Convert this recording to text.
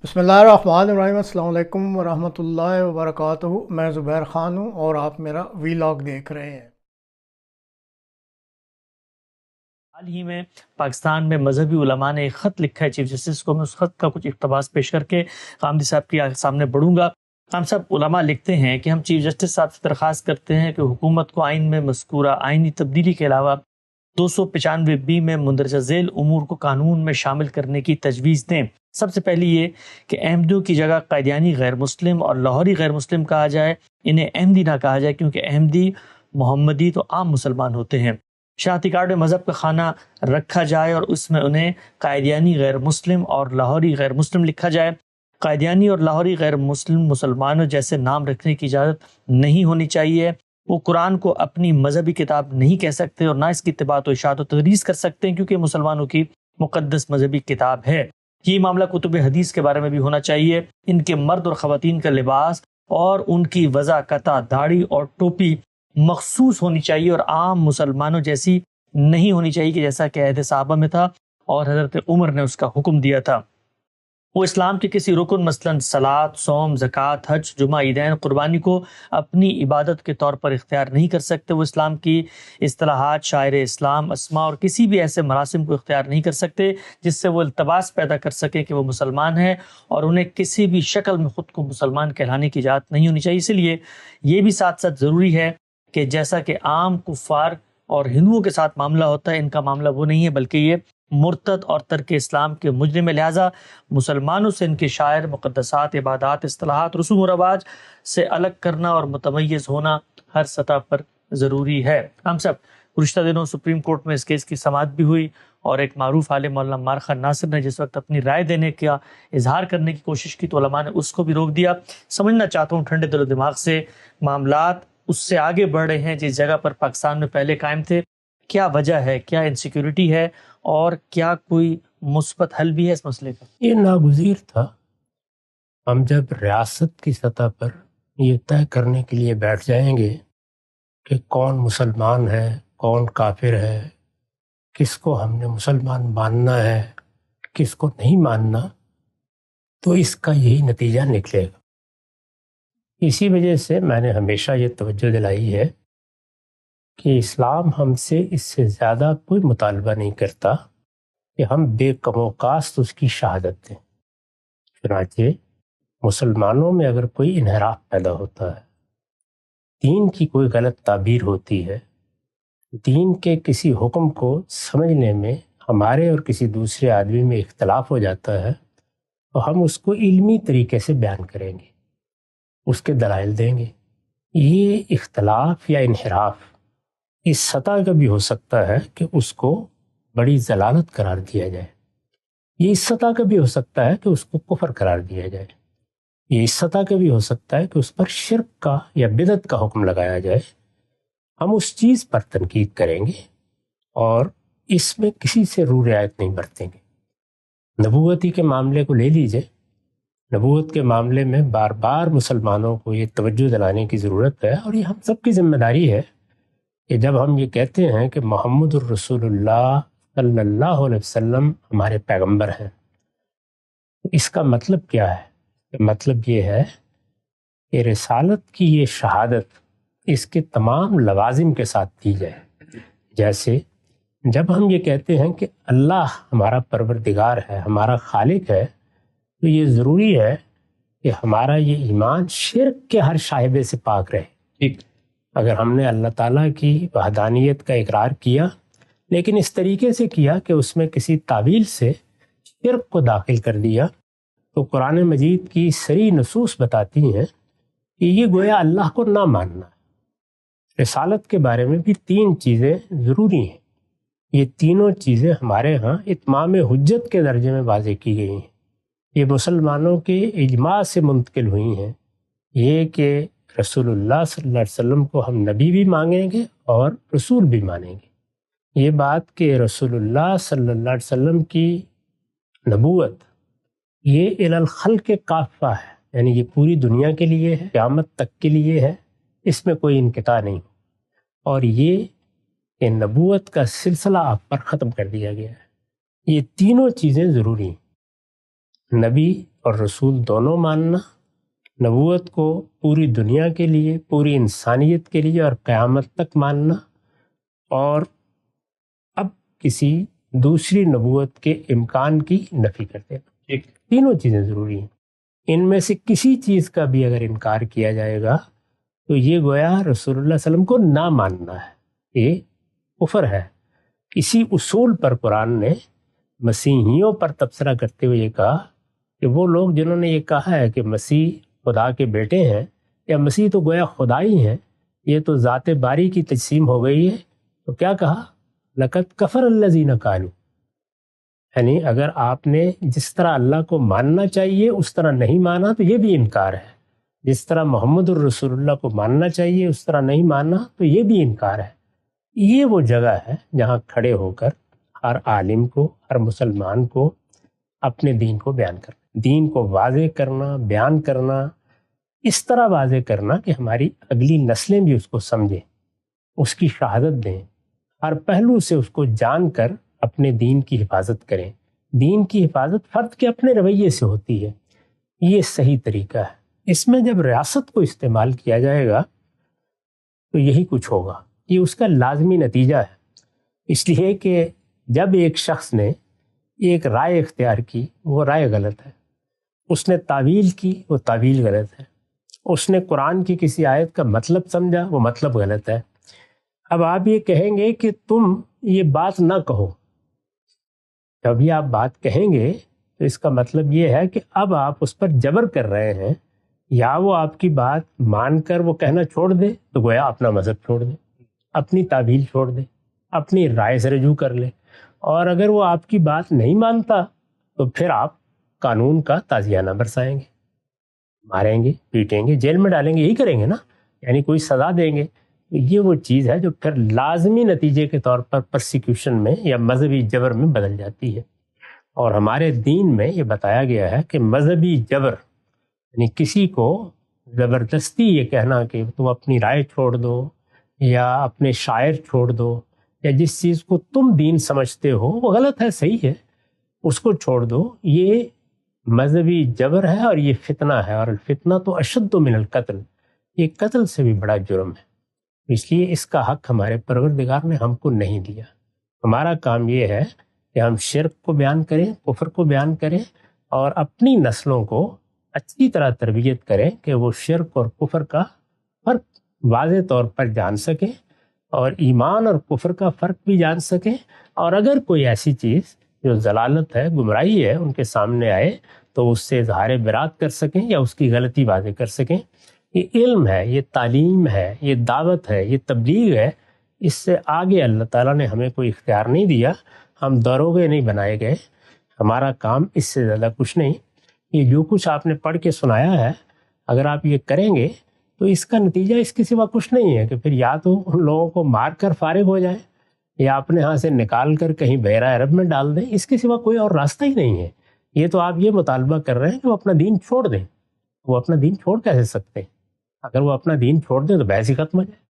بسم اللہ الرحمن الرحیم۔ السلام علیکم ورحمۃ اللہ وبرکاتہ۔ میں زبیر خان ہوں اور آپ میرا ویلاگ دیکھ رہے ہیں۔ حال ہی میں پاکستان میں مذہبی علماء نے ایک خط لکھا ہے چیف جسٹس کو۔ میں اس خط کا کچھ اقتباس پیش کر کے قامدی صاحب کے سامنے پڑھوں گا۔ ہم سب علماء لکھتے ہیں کہ ہم چیف جسٹس صاحب سے درخواست کرتے ہیں کہ حکومت کو آئین میں مذکورہ آئینی تبدیلی کے علاوہ 295 میں مندرجہ ذیل امور کو قانون میں شامل کرنے کی تجویز دیں۔ سب سے پہلی یہ کہ احمدیوں کی جگہ قادیانی غیر مسلم اور لاہوری غیر مسلم کہا جائے، انہیں احمدی نہ کہا جائے، کیونکہ احمدی محمدی تو عام مسلمان ہوتے ہیں۔ شناختی کارڈ میں مذہب کا خانہ رکھا جائے اور اس میں انہیں قادیانی غیر مسلم اور لاہوری غیر مسلم لکھا جائے۔ قادیانی اور لاہوری غیر مسلم مسلمانوں جیسے نام رکھنے کی اجازت نہیں ہونی چاہیے۔ وہ قرآن کو اپنی مذہبی کتاب نہیں کہہ سکتے اور نہ اس کی اتباع و اشاعت و تدریس کر سکتے ہیں، کیونکہ مسلمانوں کی مقدس مذہبی کتاب ہے۔ یہ معاملہ کتب حدیث کے بارے میں بھی ہونا چاہیے۔ ان کے مرد اور خواتین کا لباس اور ان کی وضع قطع داڑھی اور ٹوپی مخصوص ہونی چاہیے اور عام مسلمانوں جیسی نہیں ہونی چاہیے کہ جیسا کہ عہد صحابہ میں تھا اور حضرت عمر نے اس کا حکم دیا تھا۔ وہ اسلام کے کسی رکن مثلاً صلاۃ، صوم، زکوٰۃ، حج، جمعہ، عیدین، قربانی کو اپنی عبادت کے طور پر اختیار نہیں کر سکتے۔ وہ اسلام کی اصطلاحات، شاعر اسلام، اسماء اور کسی بھی ایسے مراسم کو اختیار نہیں کر سکتے جس سے وہ التباس پیدا کر سکے کہ وہ مسلمان ہیں، اور انہیں کسی بھی شکل میں خود کو مسلمان کہلانے کی اجازت نہیں ہونی چاہیے۔ اسی لیے یہ بھی ساتھ ساتھ ضروری ہے کہ جیسا کہ عام کفار اور ہندوؤں کے ساتھ معاملہ ہوتا ہے، ان کا معاملہ وہ نہیں ہے، بلکہ یہ مرتد اور ترک اسلام کے مجرم ہے۔ لہٰذا مسلمانوں سے ان کے شاعر، مقدسات، عبادات، اصطلاحات، رسوم و رواج سے الگ کرنا اور متمیز ہونا ہر سطح پر ضروری ہے۔ ہم سب گزشتہ دنوں سپریم کورٹ میں اس کیس کی سماعت بھی ہوئی اور ایک معروف عالم مولانا عمار خان ناصر نے جس وقت اپنی رائے دینے کا اظہار کرنے کی کوشش کی تو علماء نے اس کو بھی روک دیا۔ سمجھنا چاہتا ہوں ٹھنڈے دل و دماغ سے، معاملات اس سے آگے بڑھ رہے ہیں جس جگہ پر پاکستان میں پہلے قائم تھے۔ کیا وجہ ہے، کیا انسیکیورٹی ہے اور کیا کوئی مثبت حل بھی ہے اس مسئلے کا؟ یہ ناگزیر تھا۔ ہم جب ریاست کی سطح پر یہ طے کرنے کے لیے بیٹھ جائیں گے کہ کون مسلمان ہے، کون کافر ہے، کس کو ہم نے مسلمان ماننا ہے، کس کو نہیں ماننا، تو اس کا یہی نتیجہ نکلے گا۔ اسی وجہ سے میں نے ہمیشہ یہ توجہ دلائی ہے کہ اسلام ہم سے اس سے زیادہ کوئی مطالبہ نہیں کرتا کہ ہم بے کم و کاست اس کی شہادت دیں۔ چنانچہ مسلمانوں میں اگر کوئی انحراف پیدا ہوتا ہے، دین کی کوئی غلط تعبیر ہوتی ہے، دین کے کسی حکم کو سمجھنے میں ہمارے اور کسی دوسرے آدمی میں اختلاف ہو جاتا ہے، تو ہم اس کو علمی طریقے سے بیان کریں گے، اس کے دلائل دیں گے۔ یہ اختلاف یا انحراف اس سطح کا بھی ہو سکتا ہے کہ اس کو بڑی ضلالت قرار دیا جائے، یہ اس سطح کا بھی ہو سکتا ہے کہ اس کو کفر قرار دیا جائے، یہ اس سطح کا بھی ہو سکتا ہے کہ اس پر شرک کا یا بدعت کا حکم لگایا جائے۔ ہم اس چیز پر تنقید کریں گے اور اس میں کسی سے رو رعایت نہیں برتیں گے۔ نبوتی کے معاملے کو لے لیجئے، نبوت کے معاملے میں بار بار مسلمانوں کو یہ توجہ دلانے کی ضرورت ہے، اور یہ ہم سب کی ذمہ داری ہے کہ جب ہم یہ کہتے ہیں کہ محمد الرسول اللہ صلی اللہ علیہ وسلم ہمارے پیغمبر ہیں، تو اس کا مطلب کیا ہے؟ مطلب یہ ہے کہ رسالت کی یہ شہادت اس کے تمام لوازم کے ساتھ دی جائے۔ جیسے جب ہم یہ کہتے ہیں کہ اللہ ہمارا پروردگار ہے، ہمارا خالق ہے، تو یہ ضروری ہے کہ ہمارا یہ ایمان شرک کے ہر شائبے سے پاک رہے۔ اگر ہم نے اللہ تعالیٰ کی وحدانیت کا اقرار کیا لیکن اس طریقے سے کیا کہ اس میں کسی تعویل سے شرک کو داخل کر دیا، تو قرآن مجید کی صریح نصوص بتاتی ہیں کہ یہ گویا اللہ کو نہ ماننا ہے۔ رسالت کے بارے میں بھی 3 چیزیں ضروری ہیں، یہ تینوں چیزیں ہمارے ہاں اتمام حجت کے درجے میں واضح کی گئی ہیں، یہ مسلمانوں کے اجماع سے منتقل ہوئی ہیں۔ یہ کہ رسول اللہ صلی اللہ علیہ وسلم کو ہم نبی بھی مانگیں گے اور رسول بھی مانیں گے۔ یہ بات کہ رسول اللہ صلی اللہ علیہ وسلم کی نبوت یہ الی الخلق کافہ ہے، یعنی یہ پوری دنیا کے لیے ہے، قیامت تک کے لیے ہے، اس میں کوئی انقطاع نہیں، اور یہ کہ نبوت کا سلسلہ آپ پر ختم کر دیا گیا ہے۔ یہ تینوں چیزیں ضروری ہیں۔ نبی اور رسول دونوں ماننا، نبوت کو پوری دنیا کے لیے، پوری انسانیت کے لیے اور قیامت تک ماننا، اور اب کسی دوسری نبوت کے امکان کی نفی کر دینا۔ تینوں چیزیں ضروری ہیں۔ ان میں سے کسی چیز کا بھی اگر انکار کیا جائے گا تو یہ گویا رسول اللہ صلی اللہ علیہ وسلم کو نہ ماننا ہے، یہ کفر ہے۔ اسی اصول پر قرآن نے مسیحیوں پر تبصرہ کرتے ہوئے یہ کہا کہ وہ لوگ جنہوں نے یہ کہا ہے کہ مسیح خدا کے بیٹے ہیں یا مسیح تو گویا خدا ہی ہیں، یہ تو ذات باری کی تجسیم ہو گئی ہے، تو کیا کہا؟ لقد کفر الذین قالوا، یعنی اگر آپ نے جس طرح اللہ کو ماننا چاہیے اس طرح نہیں مانا تو یہ بھی انکار ہے، جس طرح محمد الرسول اللہ کو ماننا چاہیے اس طرح نہیں مانا تو یہ بھی انکار ہے۔ یہ وہ جگہ ہے جہاں کھڑے ہو کر ہر عالم کو، ہر مسلمان کو اپنے دین کو بیان کرنا، دین کو واضح کرنا، بیان کرنا، اس طرح واضح کرنا کہ ہماری اگلی نسلیں بھی اس کو سمجھیں، اس کی شہادت دیں، ہر پہلو سے اس کو جان کر اپنے دین کی حفاظت کریں۔ دین کی حفاظت فرد کے اپنے رویے سے ہوتی ہے، یہ صحیح طریقہ ہے۔ اس میں جب ریاست کو استعمال کیا جائے گا تو یہی کچھ ہوگا، یہ اس کا لازمی نتیجہ ہے، اس لیے کہ جب ایک شخص نے ایک رائے اختیار کی وہ رائے غلط ہے، اس نے تعویل کی وہ تعویل غلط ہے، اس نے قرآن کی کسی آیت کا مطلب سمجھا وہ مطلب غلط ہے، اب آپ یہ کہیں گے کہ تم یہ بات نہ کہو، جب بھی آپ بات کہیں گے تو اس کا مطلب یہ ہے کہ اب آپ اس پر جبر کر رہے ہیں، یا وہ آپ کی بات مان کر وہ کہنا چھوڑ دے تو گویا اپنا مذہب چھوڑ دے، اپنی تعویل چھوڑ دے، اپنی رائے سے رجوع کر لے، اور اگر وہ آپ کی بات نہیں مانتا تو پھر آپ قانون کا تعزیانہ برسائیں گے، ماریں گے، پیٹیں گے، جیل میں ڈالیں گے، یہی کریں گے نا، یعنی کوئی سزا دیں گے۔ یہ وہ چیز ہے جو پھر لازمی نتیجے کے طور پر پرسیکیوشن میں یا مذہبی جبر میں بدل جاتی ہے، اور ہمارے دین میں یہ بتایا گیا ہے کہ مذہبی جبر یعنی کسی کو زبردستی یہ کہنا کہ تم اپنی رائے چھوڑ دو یا اپنے شاعر چھوڑ دو یا جس چیز کو تم دین سمجھتے ہو وہ غلط ہے، صحیح ہے، اس کو چھوڑ دو، یہ مذہبی جبر ہے اور یہ فتنہ ہے، اور الفتنہ تو اشد من القتل، یہ قتل سے بھی بڑا جرم ہے، اس لیے اس کا حق ہمارے پروردگار نے ہم کو نہیں دیا۔ ہمارا کام یہ ہے کہ ہم شرک کو بیان کریں، کفر کو بیان کریں، اور اپنی نسلوں کو اچھی طرح تربیت کریں کہ وہ شرک اور کفر کا فرق واضح طور پر جان سکیں، اور ایمان اور کفر کا فرق بھی جان سکیں، اور اگر کوئی ایسی چیز جو ضلالت ہے، گمراہی ہے، ان کے سامنے آئے تو اس سے اظہار برات کر سکیں یا اس کی غلطی واضح کر سکیں۔ یہ علم ہے، یہ تعلیم ہے، یہ دعوت ہے، یہ تبلیغ ہے، اس سے آگے اللہ تعالیٰ نے ہمیں کوئی اختیار نہیں دیا، ہم داروغے نہیں بنائے گئے، ہمارا کام اس سے زیادہ کچھ نہیں۔ یہ جو کچھ آپ نے پڑھ کے سنایا ہے اگر آپ یہ کریں گے تو اس کا نتیجہ اس کے سوا کچھ نہیں ہے کہ پھر یا تو ان لوگوں کو مار کر فارغ ہو جائیں یا اپنے ہاں سے نکال کر کہیں بحیرہ عرب میں ڈال دیں، اس کے سوا کوئی اور راستہ ہی نہیں ہے۔ یہ تو آپ یہ مطالبہ کر رہے ہیں کہ وہ اپنا دین چھوڑ دیں، وہ اپنا دین چھوڑ کیسے سکتے ہیں؟ اگر وہ اپنا دین چھوڑ دیں تو بحث ہی ختم ہو جائے۔